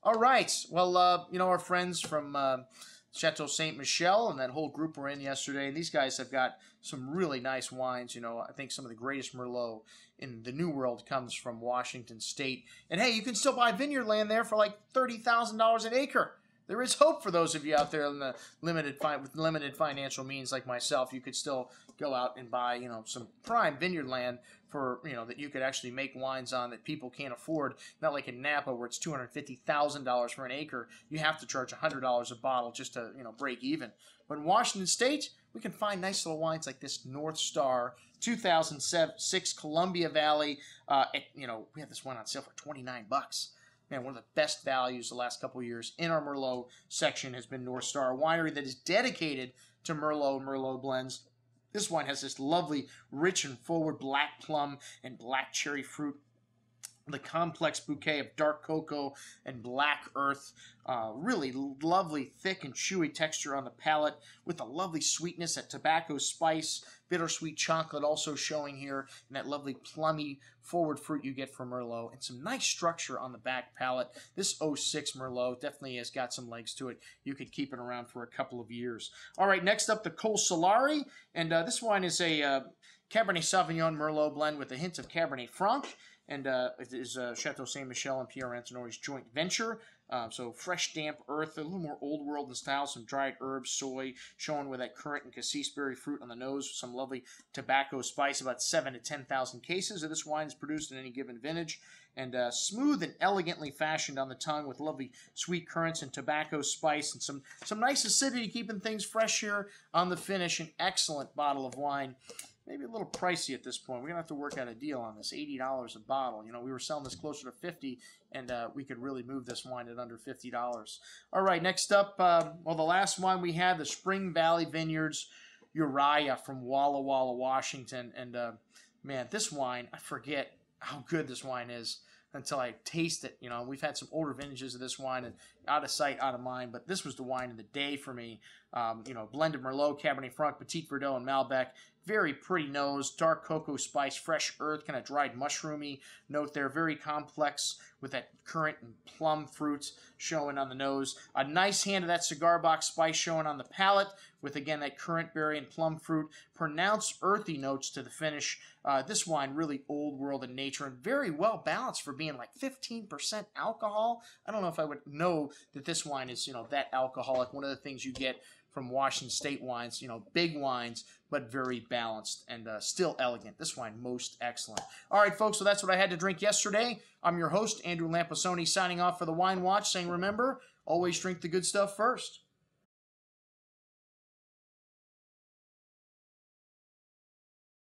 All right. Well, our friends from Chateau Saint Michel and that whole group were in yesterday. And these guys have got some really nice wines. I think some of the greatest Merlot in the New World comes from Washington State. And hey, you can still buy vineyard land there for like $30,000 an acre. There is hope for those of you out there in the with limited financial means like myself. You could still go out and buy, some prime vineyard land for, that you could actually make wines on that people can't afford. Not like in Napa where it's $250,000 for an acre. You have to charge $100 a bottle just to, break even. But in Washington State, we can find nice little wines like this Northstar 2006 Columbia Valley. We have this one on sale for $29. Man, one of the best values the last couple of years in our Merlot section has been Northstar, a winery that is dedicated to Merlot and Merlot blends. This wine has this lovely, rich and forward black plum and black cherry fruit. The complex bouquet of dark cocoa and black earth. Really lovely, thick and chewy texture on the palate with a lovely sweetness, that tobacco spice, bittersweet chocolate also showing here, and that lovely plummy forward fruit you get from Merlot, and some nice structure on the back palate. This '06 Merlot definitely has got some legs to it. You could keep it around for a couple of years. All right, next up, the Col Solare, and this wine is a Cabernet Sauvignon Merlot blend with a hint of Cabernet Franc. And it is Chateau Saint Michel and Pierre Antonori's joint venture. So fresh, damp earth, a little more old world in style, some dried herbs, soy, showing with that currant and cassiceberry fruit on the nose, some lovely tobacco spice, about 7 to 10,000 cases of this wine is produced in any given vintage. And smooth and elegantly fashioned on the tongue with lovely sweet currants and tobacco spice and some nice acidity, keeping things fresh here on the finish. An excellent bottle of wine. Maybe a little pricey at this point. We're going to have to work out a deal on this. $80 a bottle. We were selling this closer to $50, and we could really move this wine at under $50. All right, next up, the last wine we had, the Spring Valley Vineyards Uriah from Walla Walla, Washington. And, man, this wine, I forget how good this wine is until I taste it. We've had some older vintages of this wine, and out of sight, out of mind, but this was the wine of the day for me. Blended Merlot, Cabernet Franc, Petit Verdot, and Malbec. Very pretty nose, dark cocoa spice, fresh earth, kind of dried mushroomy note there. Very complex with that currant and plum fruits showing on the nose. A nice hand of that cigar box spice showing on the palate with, again, that currant berry and plum fruit. Pronounced earthy notes to the finish. This wine really old world in nature and very well balanced for being like 15% alcohol. I don't know if I would know that this wine is, that alcoholic. One of the things you get from Washington State wines, big wines, but very balanced and still elegant. This wine, most excellent. All right, folks, so that's what I had to drink yesterday. I'm your host, Andrew Lamposoni, signing off for the Wine Watch, saying remember, always drink the good stuff first.